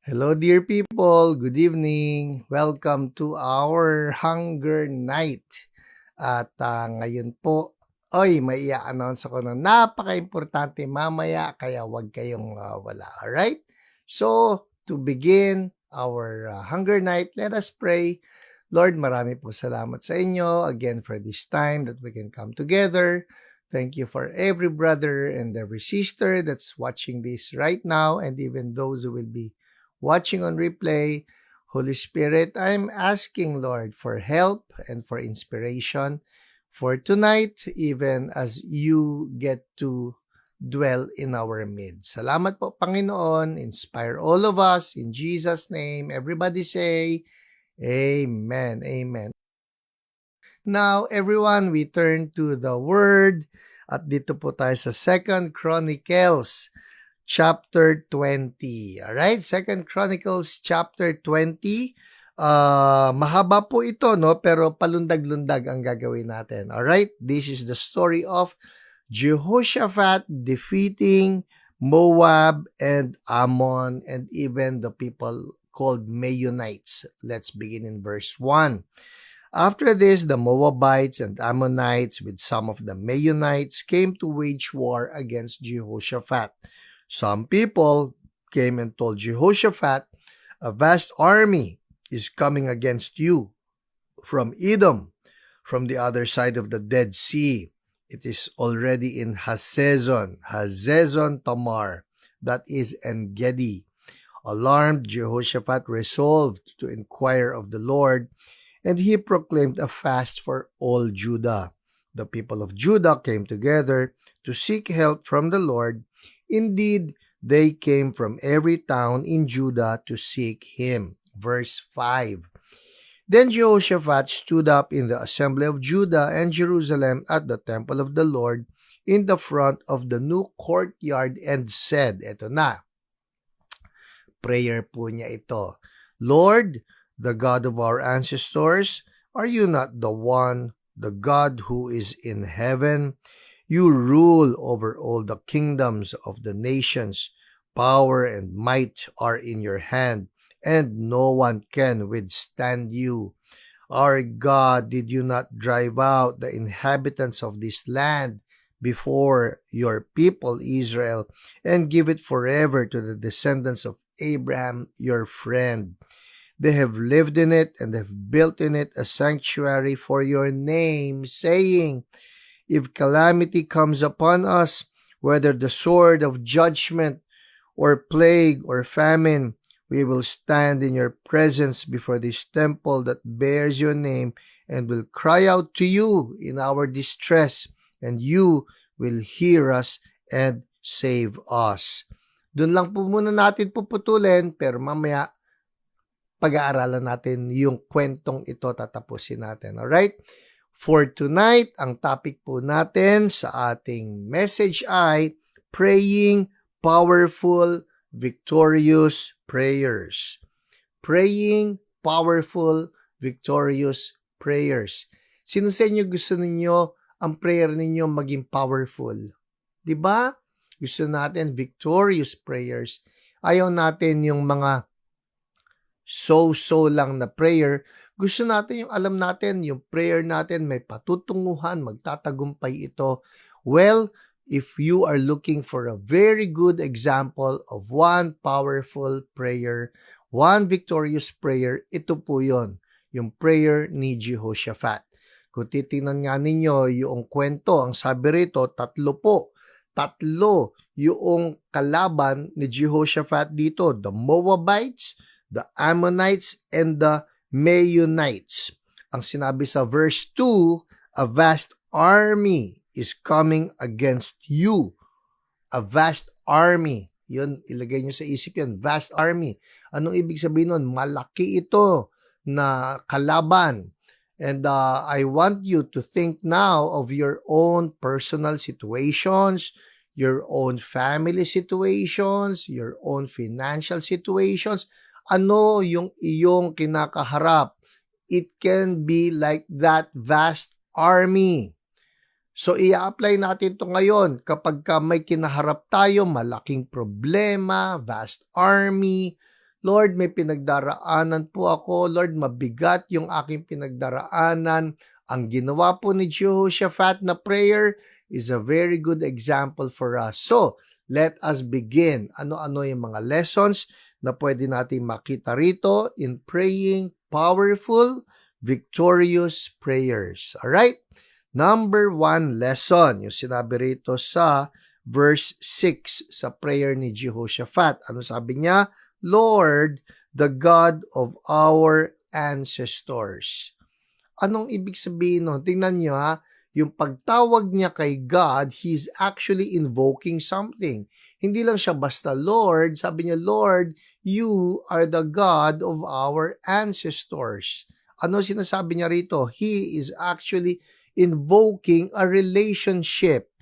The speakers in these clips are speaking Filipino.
Hello, dear people. Good evening. Welcome to our Hunger Night. At ngayon po, may i-announce ako ng napaka-importante mamaya, kaya huwag kayong wala. Alright? So, to begin our Hunger Night, let us pray. Lord, marami po salamat sa inyo again for this time that we can come together. Thank you for every brother and every sister that's watching this right now, and even those who will be watching on replay. Holy Spirit, I'm asking, Lord, for help and for inspiration for tonight, even as you get to dwell in our midst. Salamat po, Panginoon. Inspire all of us in Jesus' name. Everybody say, Amen. Amen. Now, everyone, we turn to the Word. At dito po tayo sa 2 Chronicles chapter 20. Alright? 2 Chronicles chapter 20. Mahaba po ito, no? Pero palundag-lundag ang gagawin natin. Alright? This is the story of Jehoshaphat defeating Moab and Ammon and even the people called Meunites. Let's begin in verse 1. After this, the Moabites and Ammonites with some of the Meunites came to wage war against Jehoshaphat. Some people came and told Jehoshaphat, a vast army is coming against you from Edom, from the other side of the Dead Sea. It is already in Hazezon Tamar, that is En-gedi. Alarmed, Jehoshaphat resolved to inquire of the Lord, and he proclaimed a fast for all Judah. The people of Judah came together to seek help from the Lord. Indeed, they came from every town in Judah to seek him. Verse 5. Then Jehoshaphat stood up in the assembly of Judah and Jerusalem at the temple of the Lord in the front of the new courtyard and said, eto na, prayer po niya ito, Lord, the God of our ancestors, are you not the one, the God who is in heaven? You rule over all the kingdoms of the nations. Power and might are in your hand, and no one can withstand you. Our God, did you not drive out the inhabitants of this land before your people Israel, and give it forever to the descendants of Abraham, your friend? They have lived in it and have built in it a sanctuary for your name, saying, if calamity comes upon us, whether the sword of judgment or plague or famine, we will stand in your presence before this temple that bears your name and will cry out to you in our distress, and you will hear us and save us. Doon lang po muna natin puputulin, pero mamaya pag-aaralan natin yung kwentong ito, tatapusin natin. Alright? For tonight, ang topic po natin sa ating message ay praying powerful, victorious prayers. Praying powerful, victorious prayers. Sino sa inyo gusto ninyo ang prayer ninyo maging powerful? Diba? Gusto natin victorious prayers. Ayaw natin yung mga so-so lang na prayer. Gusto natin yung alam natin, yung prayer natin may patutunguhan, magtatagumpay ito. Well, if you are looking for a very good example of one powerful prayer, one victorious prayer, ito po yon, yung prayer ni Jehoshaphat. Kung titingnan nga ninyo yung kwento, ang sabi rito, tatlo yung kalaban ni Jehoshaphat dito, the Moabites, the Ammonites, and the Meunites. Ang sinabi sa verse 2, a vast army is coming against you. A vast army. Yun, ilagay nyo sa isip yan, vast army. Anong ibig sabihin nun? Malaki ito na kalaban. And I want you to think now of your own personal situations, your own family situations, your own financial situations. Ano yung iyong kinakaharap? It can be like that vast army. So, i-apply natin ito ngayon. Kapag may kinaharap tayo, malaking problema, vast army, Lord, may pinagdaraanan po ako. Lord, mabigat yung aking pinagdaraanan. Ang ginawa po ni Jehoshaphat na prayer is a very good example for us. So, let us begin. Ano-ano yung mga lessons na pwede natin makita rito in praying powerful, victorious prayers. Alright? Number 1 lesson, yung sinabi rito sa verse 6 sa prayer ni Jehoshaphat. Ano sabi niya? Lord, the God of our ancestors. Anong ibig sabihin nun? Tingnan niyo ha, yung pagtawag niya kay God, he's actually invoking something. Hindi lang siya basta Lord, sabi niya, Lord, you are the God of our ancestors. Ano sinasabi niya rito? He is actually invoking a relationship.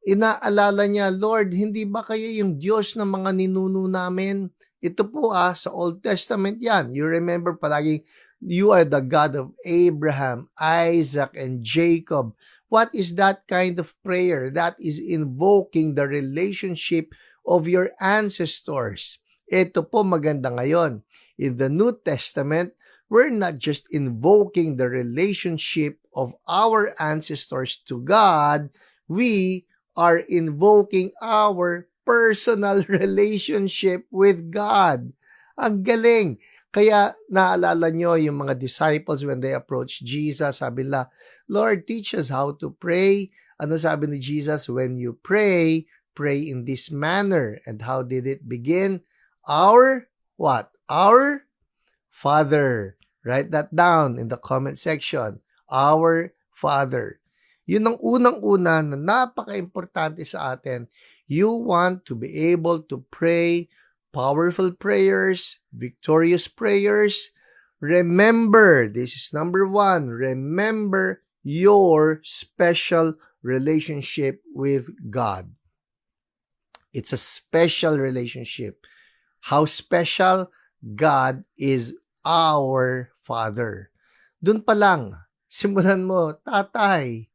Inaalala niya, Lord, hindi ba kayo yung Diyos ng mga ninuno namin? Ito po sa Old Testament yan. You remember palaging, you are the God of Abraham, Isaac, and Jacob. What is that kind of prayer? That is invoking the relationship of your ancestors. Ito po maganda ngayon. In the New Testament, we're not just invoking the relationship of our ancestors to God, we are invoking our personal relationship with God. Ang galing. Kaya naalala nyo yung mga disciples when they approached Jesus, sabi nila, Lord, teach us how to pray. Ano sabi ni Jesus? When you pray, pray in this manner. And how did it begin? Our, what? Our Father. Write that down in the comment section. Our Father. Yun ang unang-una na napaka-importante sa atin. You want to be able to pray powerful prayers, victorious prayers. Remember, this is number 1, remember your special relationship with God. It's a special relationship. How special? God is our Father. Doon pa lang, simulan mo, tatay.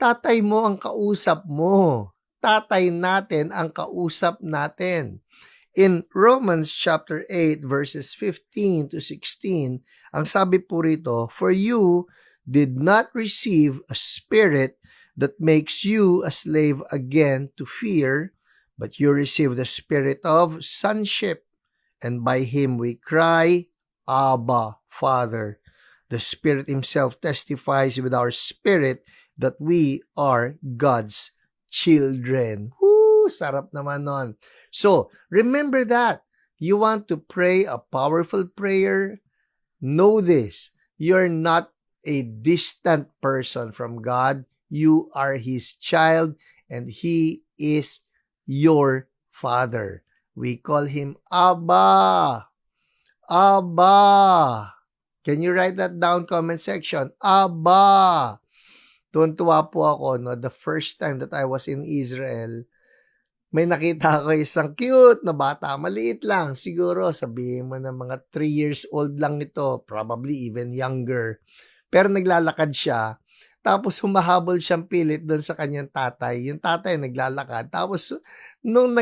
Tatay mo ang kausap mo. Tatay natin ang kausap natin. In Romans chapter 8 verses 15 to 16, ang sabi po rito, for you did not receive a spirit that makes you a slave again to fear, but you received the spirit of sonship, and by him we cry, Abba, Father. The Spirit himself testifies with our spirit that we are God's children. Woo! Sarap naman nun. So, remember that. You want to pray a powerful prayer? Know this. You're not a distant person from God. You are His child and He is your Father. We call Him Abba. Abba. Can you write that down, comment section? Abba. Tuwan-tuwa po ako, no? The first time that I was in Israel, may nakita ako isang cute na bata, maliit lang, siguro sabihin mo na mga 3 years old lang ito, probably even younger. Pero naglalakad siya, tapos humahabol siyang pilit doon sa kanyang tatay. Yung tatay naglalakad, tapos nung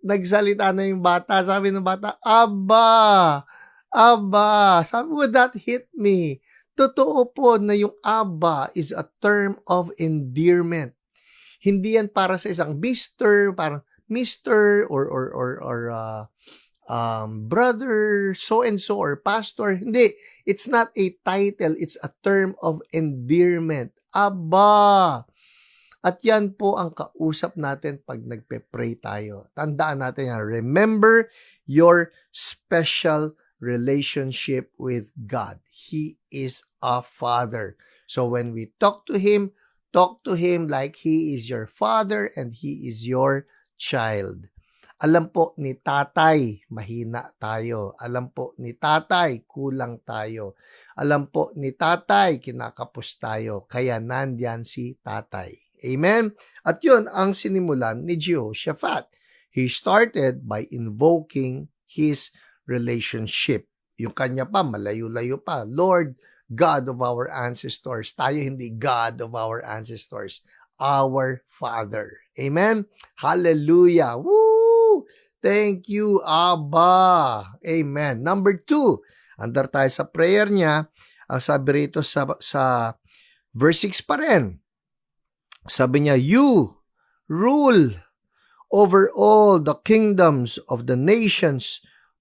nagsalita na yung bata, sabi ng bata, Abba! Abba! Sabi, would that hit me? Totoo po na yung Abba is a term of endearment. Hindi yan para sa isang Mr., parang Mr. or brother so and so or pastor. Hindi, it's not a title, it's a term of endearment. Abba. At yan po ang kausap natin pag nagpe-pray tayo. Tandaan natin yan. Remember your special relationship with God. He is a Father. So when we talk to Him like He is your Father and He is your child. Alam po ni tatay, mahina tayo. Alam po ni tatay, kulang tayo. Alam po ni tatay, kinakapos tayo. Kaya nandyan si tatay. Amen? At yun ang sinimulan ni Jehoshaphat. He started by invoking his relationship. Yung kanya pa, malayo-layo pa. Lord, God of our ancestors. Tayo hindi God of our ancestors. Our Father. Amen? Hallelujah! Woo! Thank you, Abba. Amen. Number 2, andar tayo sa prayer niya. Ang sabi rito sa verse 6 pa rin. Sabi niya, you rule over all the kingdoms of the nations.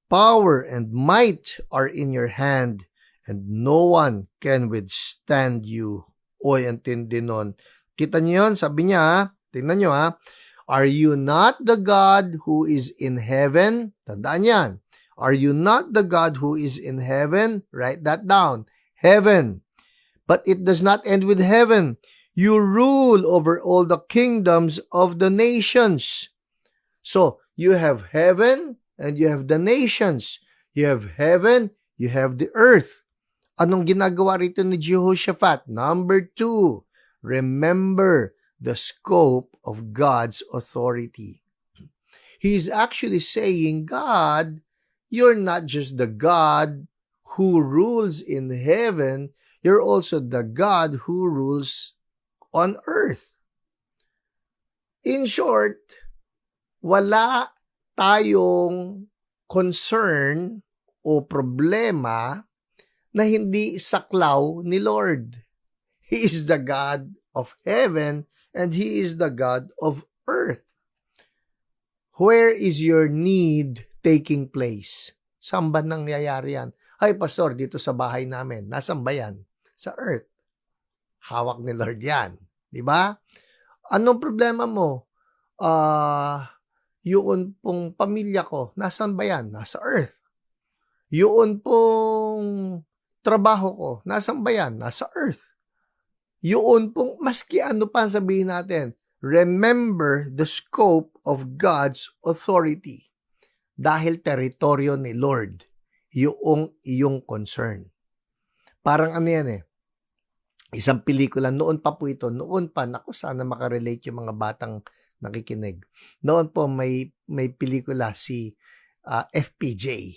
Power and might are in your hand, and no one can withstand you. Oy, ang tindi nun. Kita niyo yun? Sabi niya, tingnan niyo ha. Are you not the God who is in heaven? Tandaan yan. Are you not the God who is in heaven? Write that down. Heaven. But it does not end with heaven. You rule over all the kingdoms of the nations. So, you have heaven and you have the nations. You have heaven, you have the earth. Anong ginagawa rito ni Jehoshaphat? Number 2, remember the scope of God's authority. He is actually saying, God, you're not just the God who rules in heaven, you're also the God who rules on earth. In short, wala tayong concern o problema na hindi saklaw ni Lord. He is the God of heaven and He is the God of earth. Where is your need taking place? Saan ba nangyayari yan? Ay, pastor, dito sa bahay namin. Nasaan ba yan? Sa earth. Hawak ni Lord yan. Diba? Anong problema mo? Yun pong pamilya ko, nasaan ba yan? Nasa earth. Yun pong trabaho ko, nasaan ba yan? Nasa earth. Yun pong, maski ano pa sabihin natin, remember the scope of God's authority. Dahil teritoryo ni Lord, yung iyong concern. Parang ano yan isang pelikula, noon pa po ito, noon pa, naku, sana makarelate yung mga batang nakikinig. Noon po may pelikula si FPJ,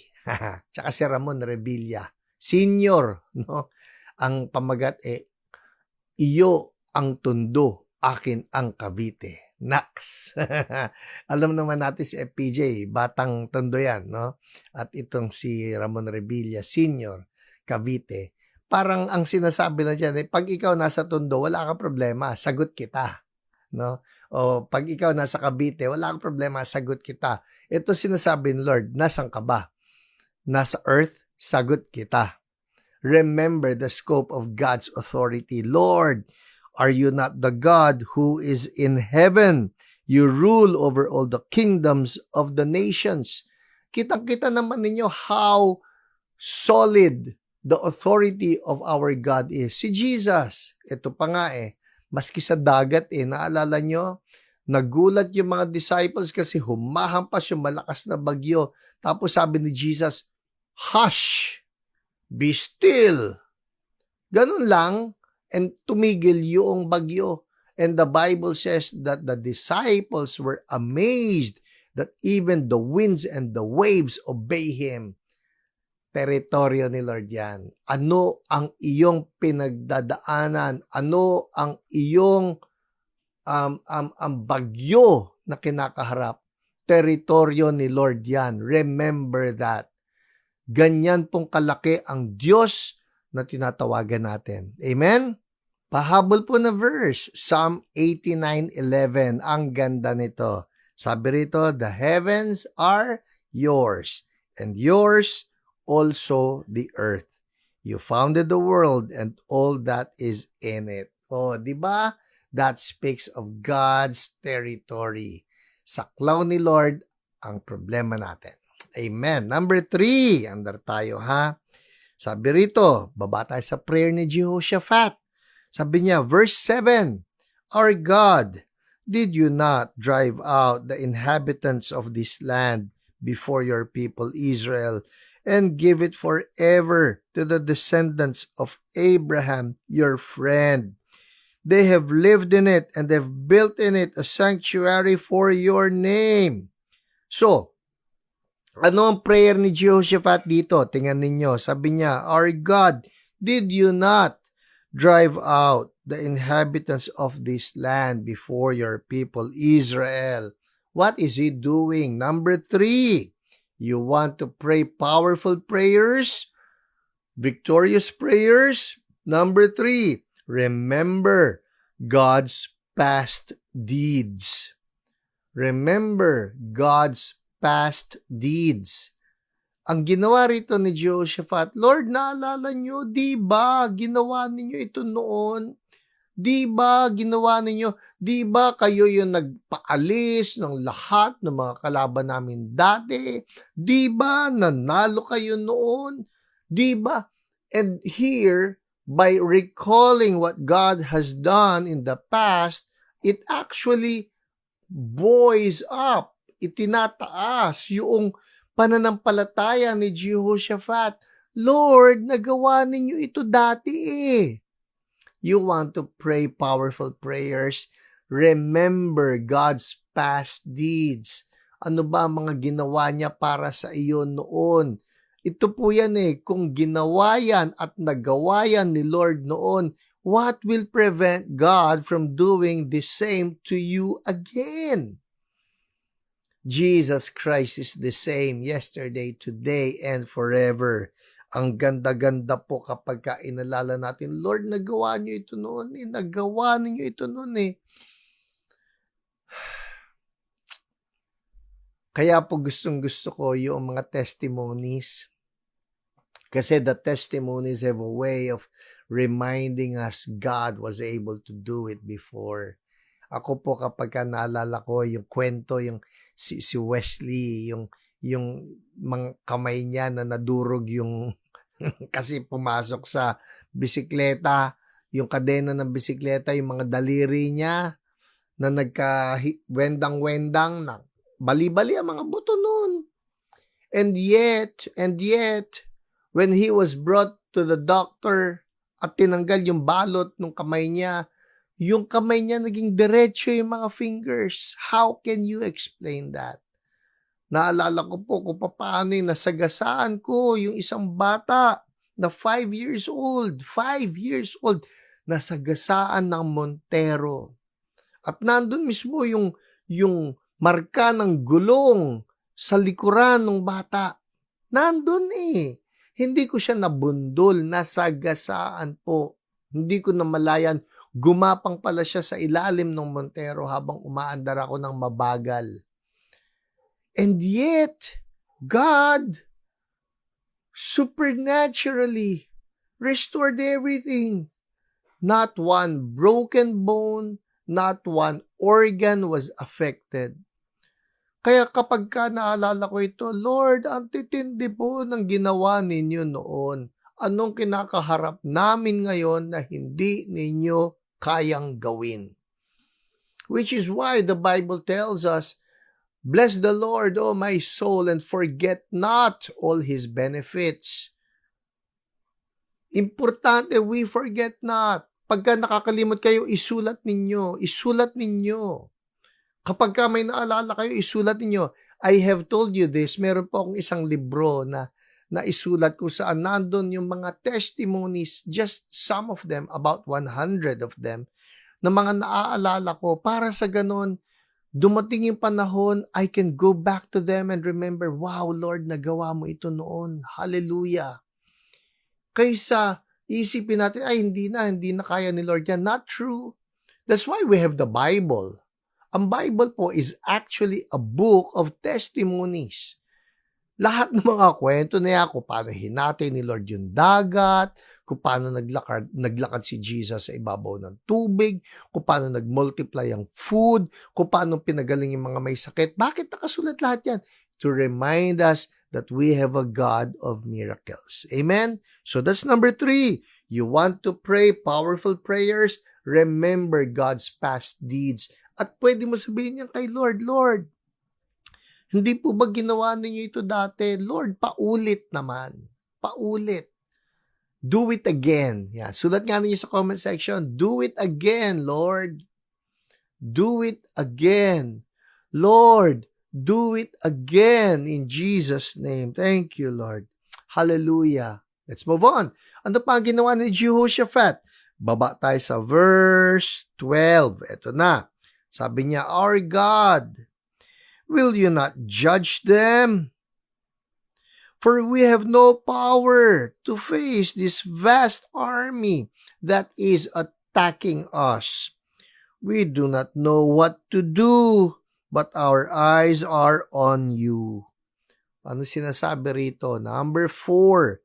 tsaka si Ramon Revilla, senior, no? Ang pamagat iyo ang Tondo, akin ang Cavite. Naks. Alam naman natin si FPJ, batang Tondo yan, no? At itong si Ramon Revilla, senior, Cavite. Parang ang sinasabi na dyan, pag ikaw nasa Tondo, wala kang problema, sagot kita. No? O pag ikaw nasa Cavite, wala kang problema, sagot kita. Ito sinasabi ni Lord, nasan ka ba? Nasa earth, sagot kita. Remember the scope of God's authority. Lord, are you not the God who is in heaven? You rule over all the kingdoms of the nations. Kitang-kita naman ninyo how solid the authority of our God is. Si Jesus, ito pa nga maski sa dagat naalala nyo, nagulat yung mga disciples kasi humahampas yung malakas na bagyo. Tapos sabi ni Jesus, hush, be still. Ganun lang, and tumigil yung bagyo. And the Bible says that the disciples were amazed that even the winds and the waves obey Him. Teritoryo ni Lord yan. Ano ang iyong pinagdadaanan? Ano ang iyong ang bagyo na kinakaharap? Teritoryo ni Lord yan. Remember that. Ganyan pong kalaki ang Diyos na tinatawagan natin. Amen? Pahabol po na verse, Psalm 89:11. Ang ganda nito. Sabi rito, the heavens are yours, and yours also the earth. You founded the world and all that is in it. Oh, di ba? That speaks of God's territory. Saklaw ni Lord ang problema natin. Amen. Number 3, andar tayo ha. Sabi rito, baba tayo sa prayer ni Jehoshaphat. Sabi niya, verse 7, Our God, did you not drive out the inhabitants of this land before your people Israel and give it forever to the descendants of Abraham, your friend? They have lived in it and have built in it a sanctuary for your name. So, ano ang prayer ni Jehoshaphat dito? Tingnan ninyo. Sabi niya, Our God, did you not drive out the inhabitants of this land before your people Israel? What is he doing? Number 3, you want to pray powerful prayers, victorious prayers. Number 3, remember God's past deeds. Remember God's past deeds. Ang ginawa rito ni Jehoshaphat, Lord, naalala nyo, di ba ginawa ninyo ito noon? Di ba ginawa ninyo? Di ba kayo yung nagpaalis ng lahat ng mga kalaban namin dati? Di ba nanalo kayo noon? Di ba? And here, by recalling what God has done in the past, it actually buoys up, itinataas yung pananampalataya ni Jehoshaphat. Lord, nagawa ninyo ito dati eh. You want to pray powerful prayers, remember God's past deeds. Ano ba ang mga ginawa niya para sa iyo noon? Ito po yan eh, kung ginawa yan at nagawa yan ni Lord noon, what will prevent God from doing the same to you again? Jesus Christ is the same yesterday, today, and forever. Ang ganda-ganda po kapag inalala natin, Lord, nagawa niyo ito noon eh. Nagawa niyo ito noon eh. Kaya po gustong-gusto ko yung mga testimonies. Kasi the testimonies have a way of reminding us God was able to do it before. Ako po kapag naalala ko yung kwento, yung si Wesley, yung mga kamay niya na nadurog yung kasi pumasok sa bisikleta, yung kadena ng bisikleta, yung mga daliri niya na nagka-wendang-wendang na bali-bali ang mga buto noon. And yet, when he was brought to the doctor at tinanggal yung balot ng kamay niya, yung kamay niya naging diretso yung mga fingers. How can you explain that? Naalala ko po kung paano yung nasagasaan ko yung isang bata na 5 years old, nasagasaan ng Montero. At nandun mismo yung marka ng gulong sa likuran ng bata. Nandun eh. Hindi ko siya nabundol, nasagasaan po. Hindi ko namalayan. Gumapang pala siya sa ilalim ng Montero habang umaandar ako ng mabagal. And yet, God supernaturally restored everything. Not one broken bone, not one organ was affected. Kaya kapag naalala ko ito, Lord, ang titindi po ng ginawa ninyo noon. Anong kinakaharap namin ngayon na hindi ninyo kayang gawin? Which is why the Bible tells us, bless the Lord, O my soul, and forget not all His benefits. Importante, we forget not. Pagka nakakalimot kayo, isulat ninyo. Isulat ninyo. Kapag may naalala kayo, isulat ninyo. I have told you this, meron po akong isang libro na isulat ko saan nandun yung mga testimonies, just some of them, about 100 of them, na mga naaalala ko. Para sa ganun, dumating yung panahon, I can go back to them and remember, wow, Lord, nagawa mo ito noon. Hallelujah. Kaysa isipin natin, ay hindi na kaya ni Lord yan. Not true. That's why we have the Bible. Ang Bible po is actually a book of testimonies. Lahat ng mga kwento niya, kung paano hinati ni Lord yung dagat, kung paano naglakad si Jesus sa ibabaw ng tubig, kung paano nagmultiply ang food, kung paano pinagaling yung mga may sakit. Bakit nakasulat lahat yan? To remind us that we have a God of miracles. Amen? So that's number 3. You want to pray powerful prayers? Remember God's past deeds. At pwede mo sabihin yan kay Lord, Lord, hindi po ba ginawa ninyo ito dati? Lord, paulit naman. Paulit. Do it again. Yeah, sulat nga ninyo sa comment section. Do it again, Lord. Do it again. Lord, do it again in Jesus' name. Thank you, Lord. Hallelujah. Let's move on. Ano pa ang ginawa ni Jehoshaphat? Baba tayo sa verse 12. Ito na. Sabi niya, our God Will you not judge them? For we have no power to face this vast army that is attacking us. We do not know what to do, but our eyes are on you. Ano sinasabi rito? Number 4,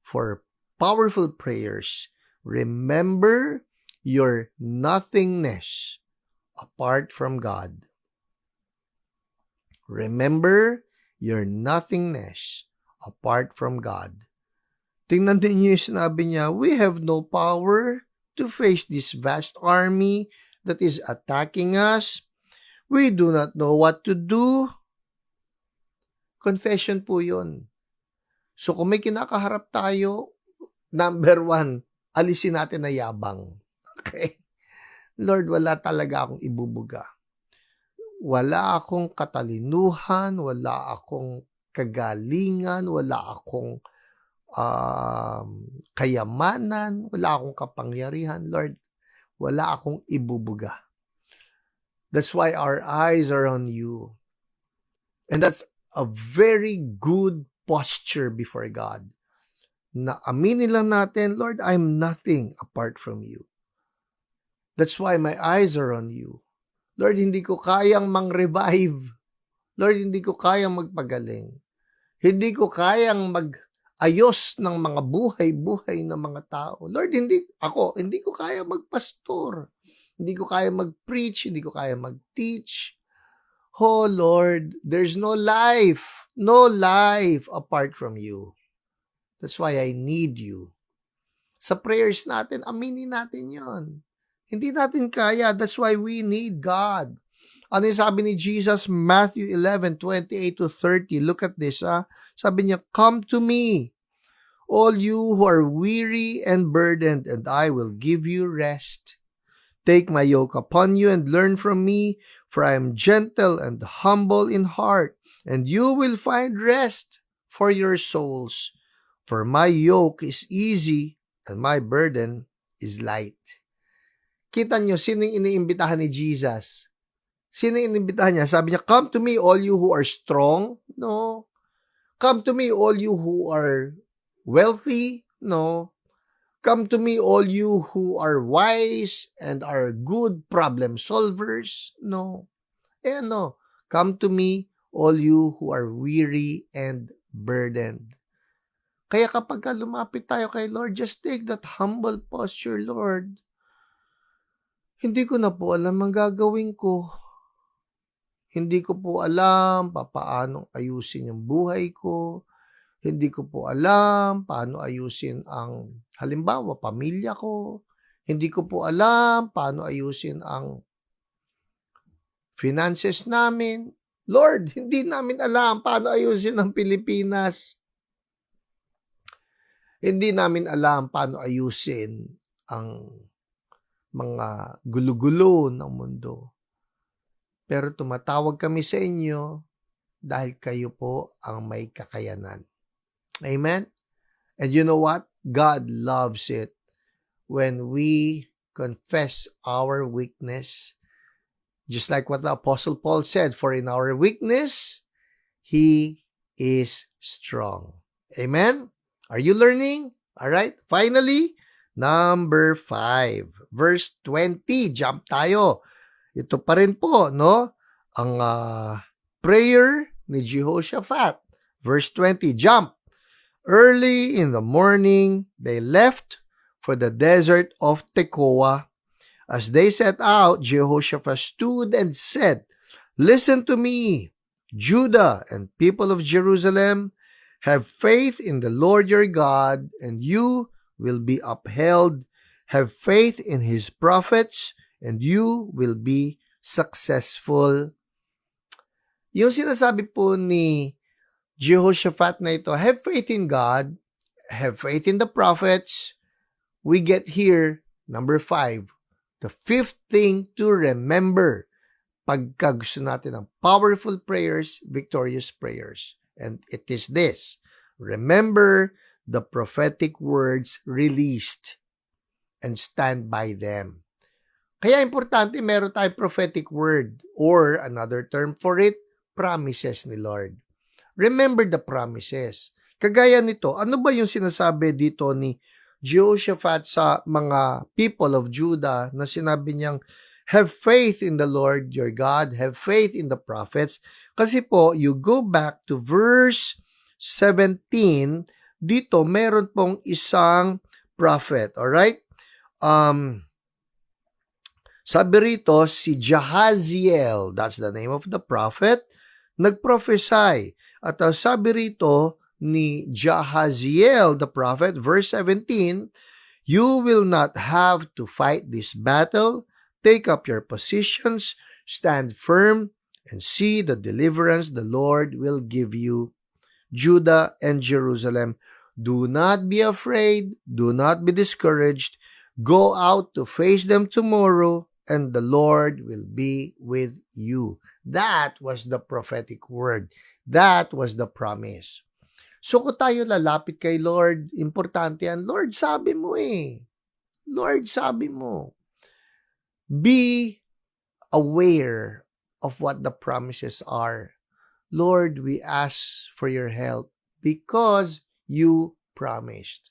for powerful prayers, remember your nothingness apart from God. Remember your nothingness apart from God. Tingnan din niyo yung sinabi niya, we have no power to face this vast army that is attacking us. We do not know what to do. Confession po yun. So kung may kinakaharap tayo, number 1, alisin natin na yabang. Okay? Lord, wala talaga akong ibubuga. Wala akong katalinuhan, wala akong kagalingan, wala akong kayamanan, wala akong kapangyarihan. Lord, wala akong ibubuga. That's why our eyes are on you. And that's a very good posture before God. Na aminin lang natin, Lord, I'm nothing apart from you. That's why my eyes are on you. Lord, hindi ko kayang mang-revive. Lord, hindi ko kayang magpagaling. Hindi ko kayang mag-ayos ng mga buhay-buhay ng mga tao. Lord, hindi ko kaya magpastor. Hindi ko kaya mag-preach. Hindi ko kaya mag-teach. Oh Lord, there's no life apart from you. That's why I need you. Sa prayers natin, aminin natin yon. Hindi natin kaya. That's why we need God. Ano yung sabi ni Jesus? Matthew 11:28-30. Look at this. Sabi niya, come to me, all you who are weary and burdened, and I will give you rest. Take my yoke upon you and learn from me, for I am gentle and humble in heart, and you will find rest for your souls. For my yoke is easy and my burden is light. Kita nyo, sino yung iniimbitahan ni Jesus? Sino yung iniimbitahan niya? Sabi niya, come to me all you who are strong. No. Come to me all you who are wealthy. No. Come to me all you who are wise and are good problem solvers. No. No. Come to me all you who are weary and burdened. Kaya kapag lumapit tayo kay Lord, just take that humble posture, Lord. Hindi ko na po alam ang gagawin ko. Hindi ko po alam paano ayusin yung buhay ko. Hindi ko po alam paano ayusin ang, halimbawa, pamilya ko. Hindi ko po alam paano ayusin ang finances namin. Lord, hindi namin alam paano ayusin ang Pilipinas. Hindi namin alam paano ayusin ang mga gulo-gulo ng mundo. Pero tumatawag kami sa inyo dahil kayo po ang may kakayanan. Amen? And you know what? God loves it when we confess our weakness. Just like what the Apostle Paul said, for in our weakness, He is strong. Amen? Are you learning? All right. Finally, number 5, verse 20. Jump tayo. Ito pa rin po, no? Ang prayer ni Jehoshaphat. Verse 20, jump. Early in the morning, they left for the desert of Tekoa. As they set out, Jehoshaphat stood and said, listen to me, Judah and people of Jerusalem. Have faith in the Lord your God, and you will be upheld. Have faith in His prophets, and you will be successful. Yung sinasabi po ni Jehoshaphat na ito, have faith in God, have faith in the prophets. We get here, number 5, the 5th thing to remember pagka gusto natin ng powerful prayers, victorious prayers. And it is this, remember the prophetic words released and stand by them. Kaya importante meron tayong prophetic word or another term for it, promises ni Lord. Remember the promises. Kagaya nito, ano ba yung sinasabi dito ni Jehoshaphat sa mga people of Judah na sinabi niyang, have faith in the Lord your God, have faith in the prophets. Kasi po, you go back to verse 17, dito meron pong isang prophet, alright? Sabi rito, si Jahaziel, that's the name of the prophet, nagprophesy. At sabi rito ni Jahaziel, the prophet, verse 17, you will not have to fight this battle. Take up your positions, stand firm, and see the deliverance the Lord will give you. Judah and Jerusalem, do not be afraid, do not be discouraged. Go out to face them tomorrow, and the Lord will be with you. That was the prophetic word. That was the promise. So kung tayo lalapit kay Lord, importante yan. Lord, sabi mo eh. Lord, sabi mo. Be aware of what the promises are. Lord, we ask for your help because you promised.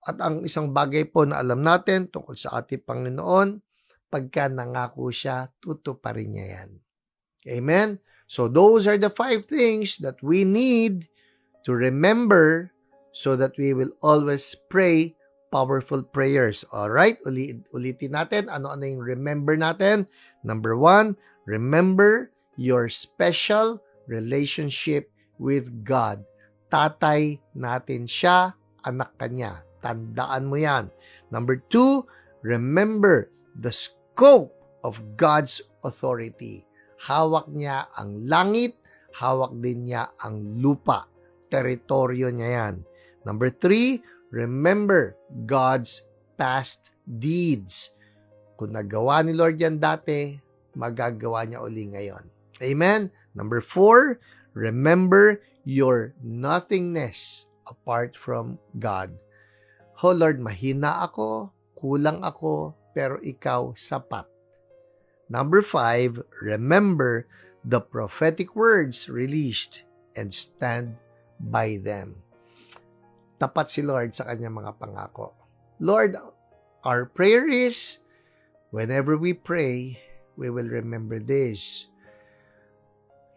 At ang isang bagay po na alam natin tungkol sa ating Panginoon, pagka nangako siya, tutuparin niya yan. Amen? So those are the 5 things that we need to remember so that we will always pray powerful prayers. Alright? Ulitin natin. Ano-ano yung remember natin? Number 1, remember your special relationship with God. Tatay natin siya, anak kanya. Tandaan mo yan. Number 2, remember the scope of God's authority. Hawak niya ang langit, hawak din niya ang lupa. Teritoryo niya yan. Number 3, remember God's past deeds. Kung nagawa ni Lord yan dati, magagawa niya uli ngayon. Amen? Number 4, remember your nothingness apart from God. Oh Lord, mahina ako, kulang ako, pero ikaw sapat. Number 5, remember the prophetic words released and stand by them. Tapat si Lord sa kanyang mga pangako. Lord, our prayer is, whenever we pray, we will remember this.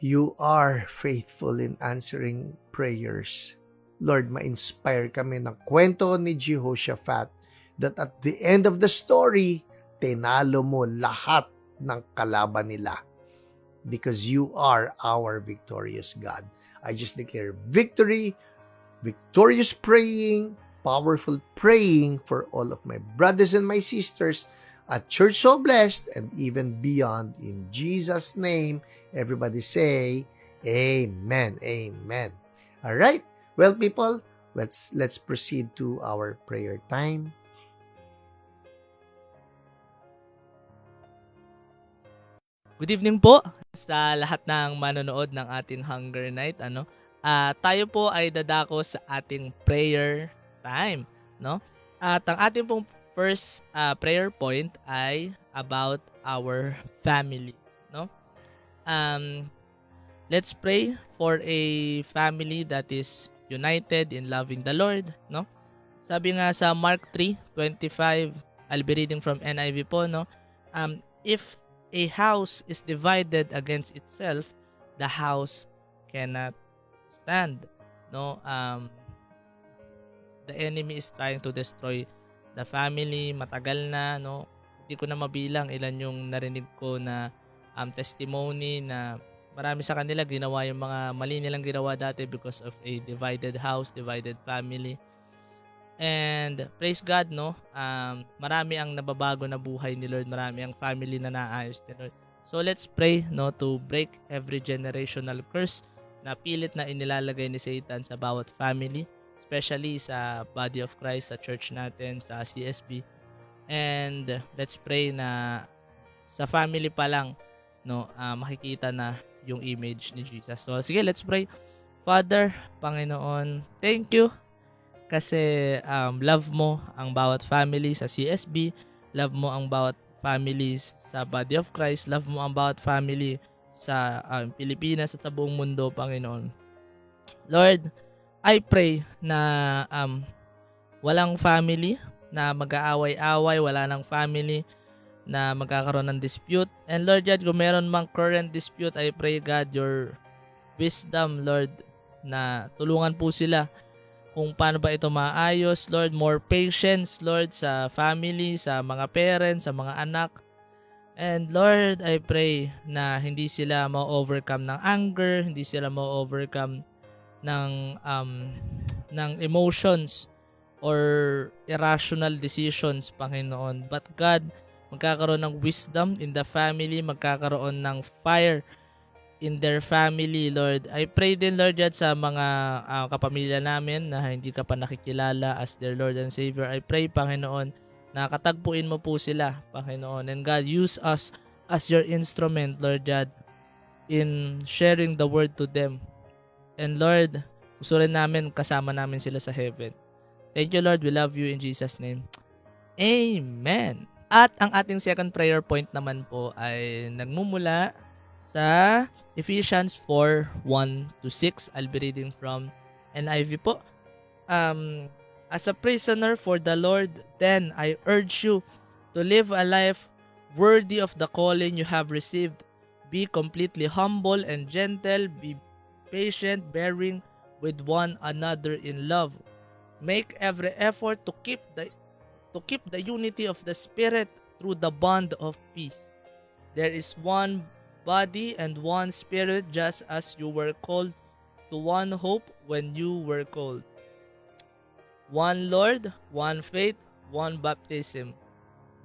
You are faithful in answering prayers. Lord, ma-inspire kami ng kwento ni Jehoshaphat that at the end of the story, tinalo mo lahat ng kalaban nila because you are our victorious God. I just declare victory, victorious praying, powerful praying for all of my brothers and my sisters at Church So Blessed and even beyond. In Jesus' name, everybody say, Amen. Amen. All right. Well, people, let's proceed to our prayer time. Good evening po sa lahat ng manonood ng ating Hunger Night. Tayo po ay dadako sa ating prayer time, no? At ang ating pong first prayer point ay about our family, no? Let's pray for a family that is united in loving the Lord, no? Sabi nga sa Mark 3:25, I'll be reading from NIV po, no? If a house is divided against itself, the house cannot stand, no? The enemy is trying to destroy the family, matagal na, no? Hindi ko na mabilang ilan yung narinig ko na testimony na marami sa kanila ginawa yung mga mali nilang ginawa dati because of a divided house, divided family. And praise God, no? Marami ang nababago na buhay ni Lord, marami ang family na naayos ni Lord. So let's pray, no, to break every generational curse na pilit na inilalagay ni Satan sa bawat family, especially sa body of Christ, sa church natin, sa CSB. And let's pray na sa family pa lang, no, makikita na yung image ni Jesus. So sige, let's pray. Father, Panginoon, thank you kasi love mo ang bawat family sa CSB, love mo ang bawat families sa body of Christ, love mo ang bawat family sa Pilipinas at sa buong mundo, Panginoon. Lord, I pray na walang family na mag-aaway-away, wala nang family na magkakaroon ng dispute. And Lord God, kung meron mang current dispute, I pray God your wisdom, Lord, na tulungan po sila kung paano ba ito maayos. Lord, more patience, Lord, sa family, sa mga parents, sa mga anak. And Lord, I pray na hindi sila ma-overcome ng anger, hindi sila ma-overcome ng emotions or irrational decisions, Panginoon. But God, magkakaroon ng wisdom in the family, magkakaroon ng fire in their family, Lord. I pray din, Lord, God, sa mga kapamilya namin na hindi ka pa nakikilala as their Lord and Savior. I pray, Panginoon, na katagpuin mo po sila, Panginoon. And God, use us as your instrument, Lord God, in sharing the word to them. And Lord, gusto rin namin kasama namin sila sa heaven. Thank you, Lord. We love you in Jesus' name. Amen. At ang ating second prayer point naman po ay nagmumula sa Ephesians 4:1-6. I'll be reading from NIV po. As a prisoner for the Lord, then I urge you to live a life worthy of the calling you have received. Be completely humble and gentle. Be patient, bearing with one another in love. Make every effort to keep the unity of the Spirit through the bond of peace. There is one body and one Spirit, just as you were called to one hope when you were called. One Lord, one faith, one baptism,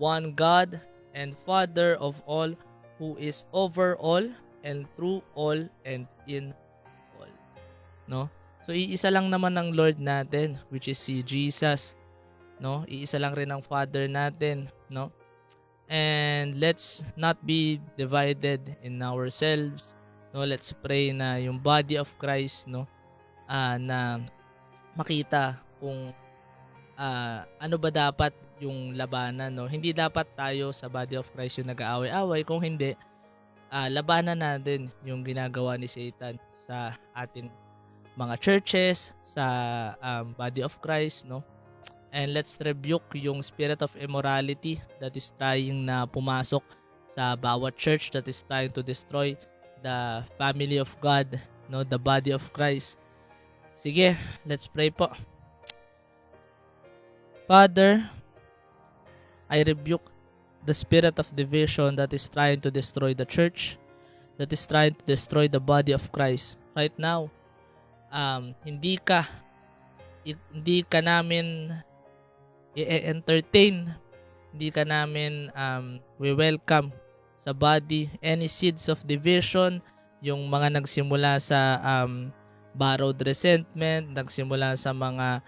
one God and Father of all, who is over all and through all and in all. No? So iisa lang naman ng Lord natin, which is si Jesus, no? Iisa lang rin ang Father natin, no? And let's not be divided in ourselves, no? Let's pray na yung body of Christ, no, na makita kung ano ba dapat yung labanan, no? Hindi dapat tayo sa body of Christ yung nag-aaway-away, kung hindi labanan natin yung ginagawa ni Satan sa ating mga churches, sa body of Christ, no? And let's rebuke yung spirit of immorality that is trying na pumasok sa bawat church, that is trying to destroy the family of God, no, the body of Christ. Sige, let's pray po. Father, I rebuke the spirit of division that is trying to destroy the church, that is trying to destroy the body of Christ. Right now, hindi ka namin i-entertain, hindi ka namin we welcome sa body any seeds of division, yung mga nagsimula sa borrowed resentment, nagsimula sa mga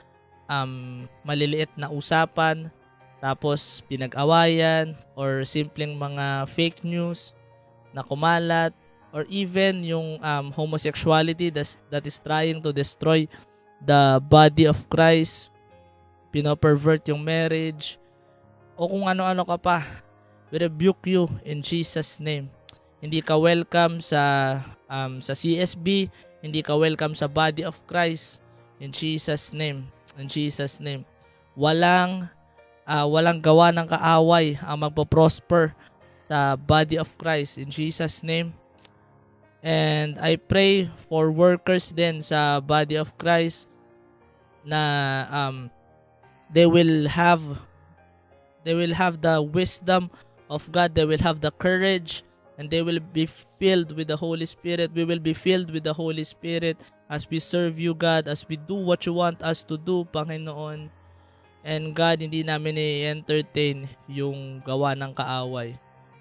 maliliit na usapan, tapos pinag-awayan, or simpleng mga fake news na kumalat, or even yung homosexuality that is trying to destroy the body of Christ, pinopervert yung marriage, o kung ano-ano ka pa. We rebuke you in Jesus' name. Hindi ka welcome sa CSB, hindi ka welcome sa body of Christ in Jesus' name. In Jesus' name. Walang gawa ng kaaway ang magpo-prosper sa body of Christ in Jesus' name. And I pray for workers din sa body of Christ na they will have the wisdom of God, they will have the courage, and they will be filled with the Holy Spirit. We will be filled with the Holy Spirit as we serve you, God, as we do what you want us to do, Panginoon. And God, hindi namin i-entertain yung gawa ng kaaway.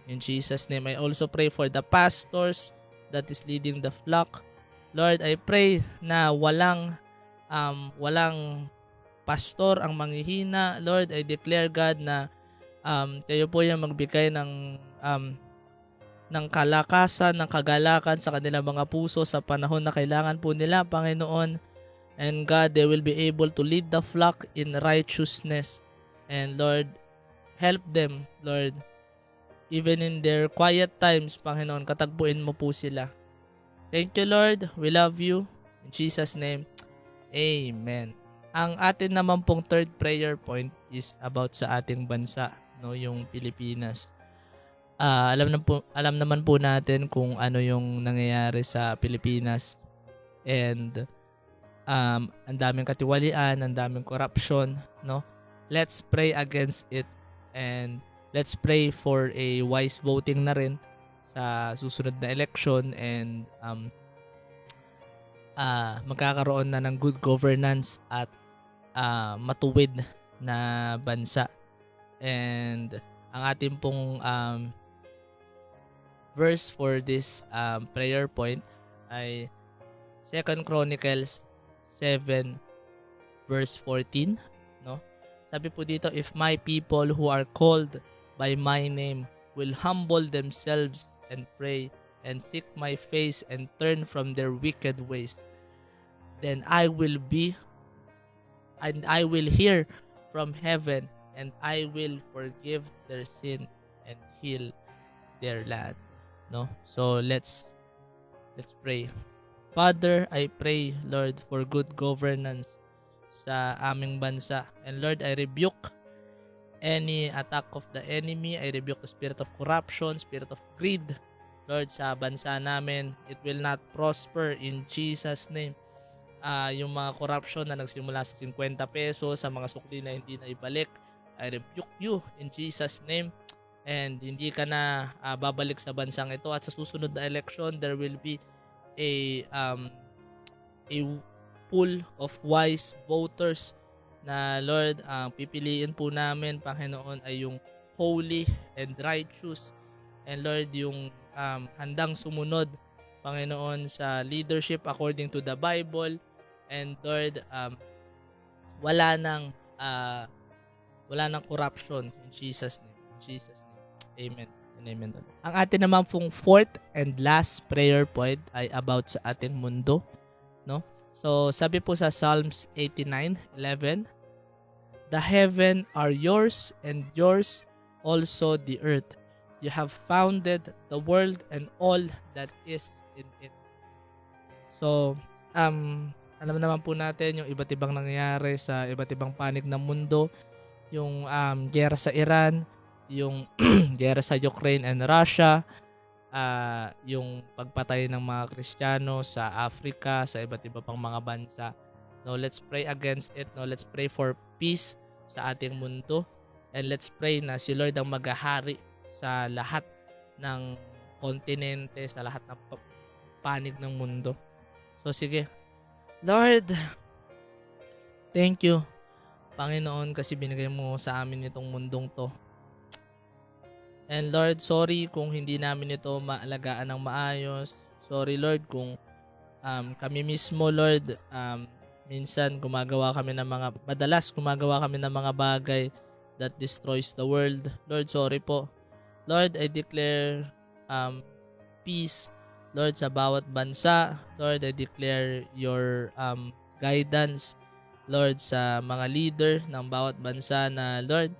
In Jesus' name, I also pray for the pastors that is leading the flock. Lord, I pray na walang pastor ang manghihina. Lord, I declare, God, na tayo po yung magbigay ng kalakasan, ng kagalakan sa kanilang mga puso sa panahon na kailangan po nila, Panginoon. And God, they will be able to lead the flock in righteousness. And Lord, help them, Lord, even in their quiet times, Panginoon, katagpuin mo po sila. Thank you, Lord. We love you. In Jesus' name, Amen. Ang atin naman pong third prayer point is about sa ating bansa, no, yung Pilipinas. Alam naman po natin kung ano yung nangyayari sa Pilipinas, and ang daming katiwalian, ang daming corruption, no? Let's pray against it, and let's pray for a wise voting na rin sa susunod na election, and magkakaroon na ng good governance at matuwid na bansa. And ang ating pong verse for this prayer point ay 2 Chronicles 7 verse 14, no? Sabi po dito, if my people who are called by my name will humble themselves and pray and seek my face and turn from their wicked ways, then I will hear from heaven, and I will forgive their sin and heal their land. No? So let's pray. Father, I pray, Lord, for good governance sa aming bansa. And Lord, I rebuke any attack of the enemy. I rebuke the spirit of corruption, spirit of greed. Lord, sa bansa namin, it will not prosper in Jesus' name. Yung mga corruption na nagsimula sa 50 pesos, sa mga sukli na hindi na ibalik, I rebuke you in Jesus' name. And hindi ka na babalik sa bansang ito. At sa susunod na election, there will be a pool of wise voters na, Lord, pipiliin po namin, Panginoon, ay yung holy and righteous, and Lord, yung handang sumunod, Panginoon, sa leadership according to the Bible. And Lord, wala nang corruption in Jesus' name. In Jesus' name. Amen. And amen. Ang atin naman pong fourth and last prayer point ay about sa ating mundo, no? So, sabi po sa Psalms 89:11, the heaven are yours, and yours also the earth. You have founded the world and all that is in it. So, alam naman po natin yung iba't ibang nangyayari sa iba't ibang panig ng mundo, yung giyera sa Iran, yung giyera sa Ukraine and Russia, yung pagpatay ng mga Kristiyano sa Africa, sa iba't iba pang mga bansa. No, let's pray against it. No, let's pray for peace sa ating mundo, and let's pray na si Lord ang maghahari sa lahat ng kontinente, sa lahat ng panig ng mundo. So sige, Lord, thank you, Panginoon, kasi binigay mo sa amin itong mundong to. And Lord, sorry kung hindi namin ito maalagaan ng maayos. Sorry, Lord, kung kami mismo, Lord, minsan madalas gumagawa kami ng mga bagay that destroys the world. Lord, sorry po. Lord, I declare peace, Lord, sa bawat bansa. Lord, I declare your guidance, Lord, sa mga leader ng bawat bansa na, Lord,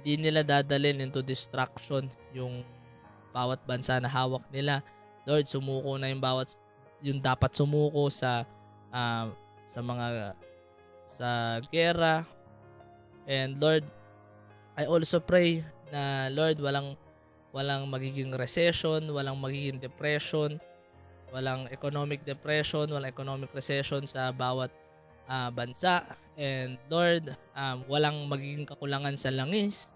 di nila dadalhin into destruction yung bawat bansa na hawak nila. Lord, sumuko na yung dapat sumuko sa gera. And Lord, I also pray na, Lord, walang magiging recession, walang magiging depression, walang economic depression, walang economic recession sa bawat bansa. And Lord, walang magiging kakulangan sa langis.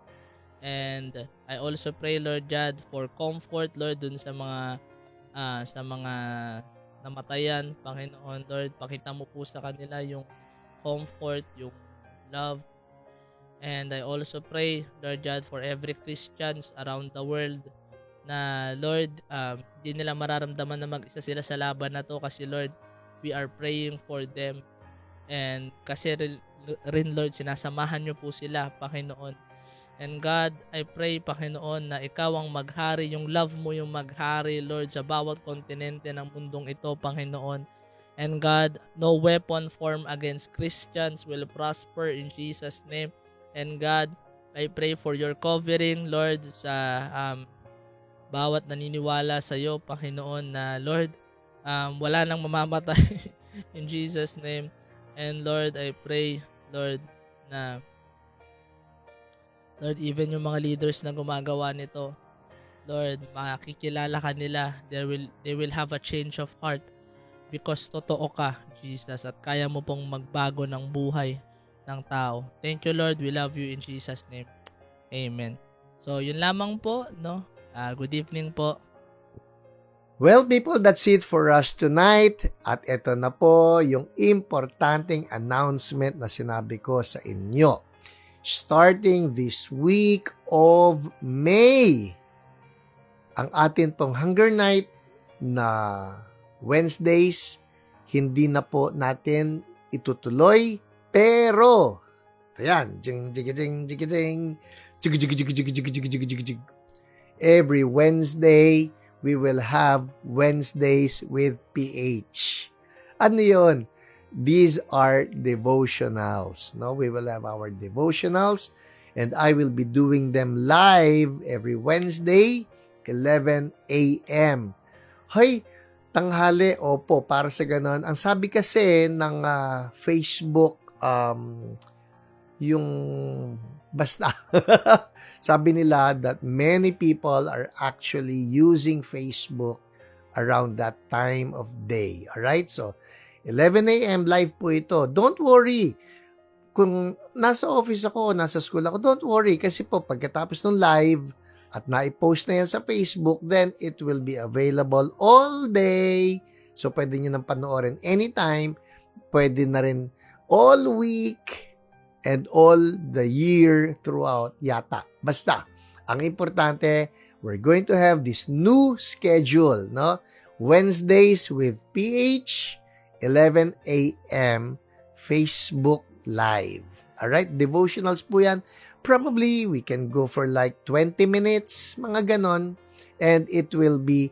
And I also pray, Lord God, for comfort, Lord, dun sa mga namatayan, Panginoon. Lord, pakita mo po sa kanila yung comfort, yung love. And I also pray, Lord God, for every Christians around the world na, Lord, di nila mararamdaman na mag-isa sila sa laban na to, kasi, Lord, we are praying for them. And kasi rin, Lord, sinasamahan nyo po sila, Panginoon. And God, I pray, Panginoon, na ikaw ang maghari, yung love mo yung maghari, Lord, sa bawat kontinente ng mundong ito, Panginoon. And God, no weapon formed against Christians will prosper in Jesus' name. And God, I pray for your covering, Lord, sa bawat naniniwala sa iyo, Panginoon, na Lord, wala nang mamamatay in Jesus name. And Lord, I pray, Lord, na Lord, even yung mga leaders na gumagawa nito, Lord, makikilala ka nila. They will have a change of heart because totoo ka, Jesus, at kaya mo pong magbago ng buhay ng tao. Thank you, Lord. We love you in Jesus name. Amen. So, yun lamang po, no? Good evening po. Well, people, that's it for us tonight. At ito na po yung importanteng announcement na sinabi ko sa inyo. Starting this week of May, ang atin pong Hunger Night na Wednesdays, hindi na po natin itutuloy. Pero, ayan, every Wednesday, we will have Wednesdays with PH. Ano yun? These are devotionals. No? We will have our devotionals and I will be doing them live every Wednesday, 11 a.m. Hoy, tanghali, opo, para sa ganon. Ang sabi kasi ng Facebook, yung basta, sabi nila that many people are actually using Facebook around that time of day. Alright? So, 11 a.m. live po ito. Don't worry. Kung nasa office ako, nasa school ako, don't worry. Kasi po, pagkatapos ng live at na-post na yan sa Facebook, then it will be available all day. So, pwede nyo nang panoorin anytime. Pwede na rin all week and all the year throughout yata. Basta, ang importante, we're going to have this new schedule, no? Wednesdays with PH, 11 a.m. Facebook Live. Alright, devotionals po yan. Probably, we can go for like 20 minutes, mga ganon. And it will be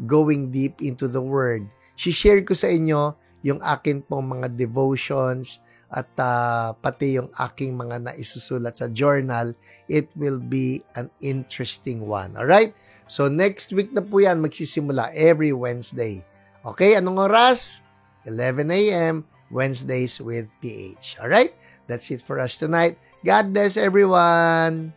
going deep into the Word. Share ko sa inyo yung akin pong mga devotions at pati yung aking mga naisusulat sa journal. It will be an interesting one. Alright? So, next week na po yan magsisimula every Wednesday. Okay? Anong oras? 11 a.m. Wednesdays with PH. Alright? That's it for us tonight. God bless everyone!